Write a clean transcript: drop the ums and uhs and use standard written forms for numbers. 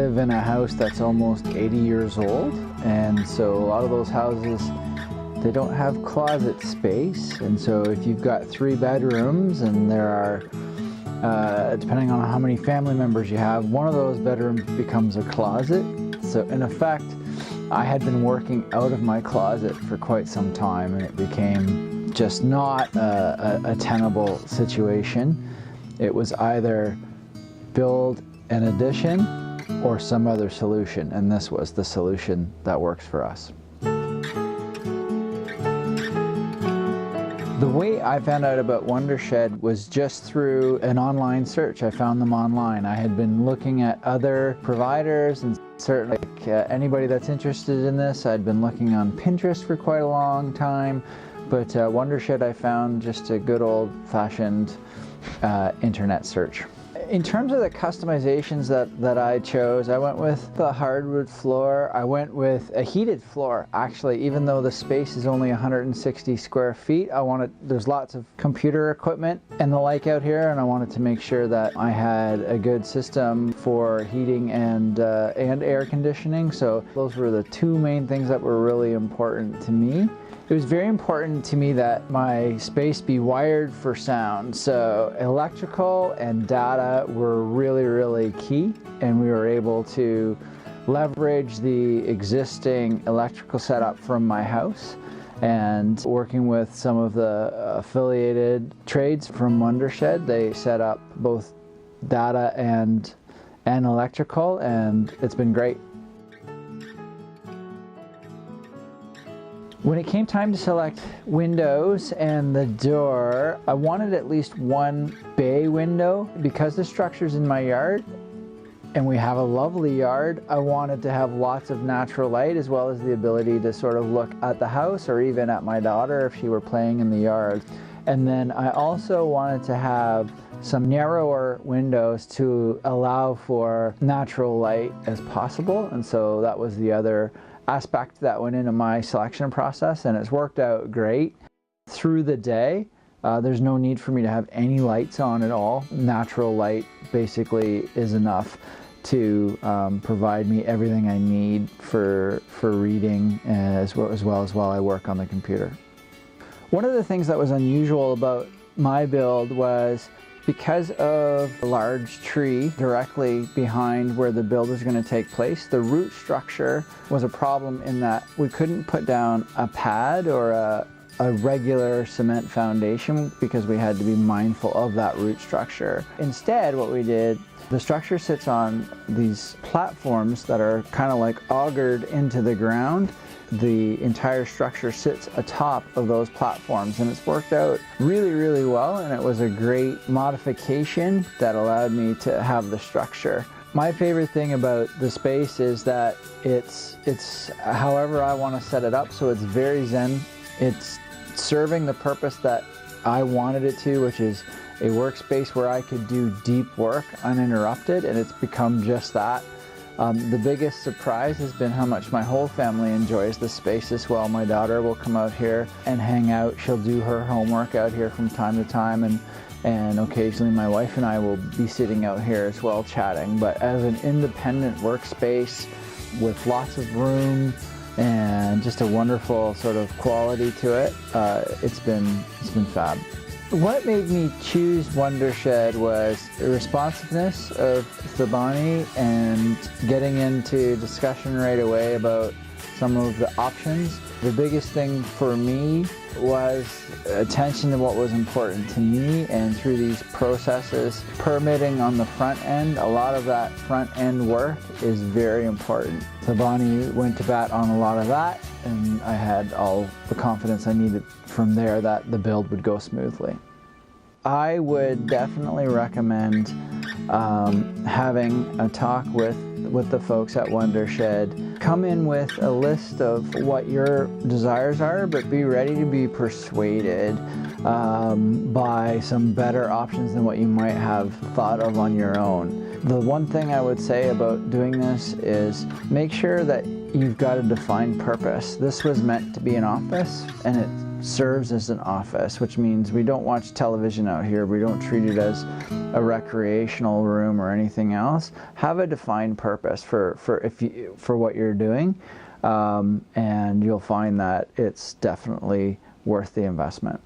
live in a house that's almost 80 years old, and so a lot of those houses, they don't have closet space, and so if you've got 3 bedrooms and there are, depending on how many family members you have, one of those bedrooms becomes a closet. So in effect, I had been working out of my closet for quite some time, and it became just not a tenable situation. It was either build an addition or some other solution, and this was the solution that works for us. The way I found out about Wundershed was just through an online search. I found them online. I had been looking at other providers, and certainly anybody that's interested in this, I'd been looking on Pinterest for quite a long time, but Wundershed I found just a good old-fashioned internet search. In terms of the customizations that I chose, I went with the hardwood floor. I went with a heated floor, actually, even though the space is only 160 square feet. There's lots of computer equipment and the like out here, and I wanted to make sure that I had a good system for heating and air conditioning. So those were the 2 main things that were really important to me. It was very important to me that my space be wired for sound, so electrical and data were really, really key, and we were able to leverage the existing electrical setup from my house, and working with some of the affiliated trades from Wundershed, they set up both data and electrical, and it's been great. When it came time to select windows and the door, I wanted at least 1 bay window. Because the structure's in my yard and we have a lovely yard, I wanted to have lots of natural light, as well as the ability to sort of look at the house or even at my daughter if she were playing in the yard. And then I also wanted to have some narrower windows to allow for natural light as possible, and so that was the other aspect that went into my selection process, and it's worked out great. Through the day, there's no need for me to have any lights on at all. Natural light basically is enough to provide me everything I need for reading as well as while I work on the computer. One of the things that was unusual about my build was, because of a large tree directly behind where the build was going to take place, the root structure was a problem in that we couldn't put down a pad or a regular cement foundation because we had to be mindful of that root structure. Instead, what we did, the structure sits on these platforms that are kind of like augured into the ground. The entire structure sits atop of those platforms, and it's worked out really, really well, and it was a great modification that allowed me to have the structure. My favorite thing about the space is that it's however I want to set it up, so it's very zen. It's serving the purpose that I wanted it to, which is a workspace where I could do deep work uninterrupted, and it's become just that. The biggest surprise has been how much my whole family enjoys the space as well. My daughter will come out here and hang out. She'll do her homework out here from time to time, and occasionally my wife and I will be sitting out here as well chatting. But as an independent workspace with lots of room and just a wonderful sort of quality to it, it's been fab. What made me choose Wundershed was the responsiveness of Thabani and getting into discussion right away about some of the options. The biggest thing for me was attention to what was important to me, and through these processes, permitting on the front end, a lot of that front end work is very important. Thabani went to bat on a lot of that, and I had all the confidence I needed from there that the build would go smoothly. I would definitely recommend having a talk with the folks at Wundershed. Come in with a list of what your desires are, but be ready to be persuaded by some better options than what you might have thought of on your own. The one thing I would say about doing this is make sure that you've got a defined purpose. This was meant to be an office, and it serves as an office, which means we don't watch television out here. We don't treat it as a recreational room or anything else. Have a defined purpose for what you're doing, and you'll find that it's definitely worth the investment.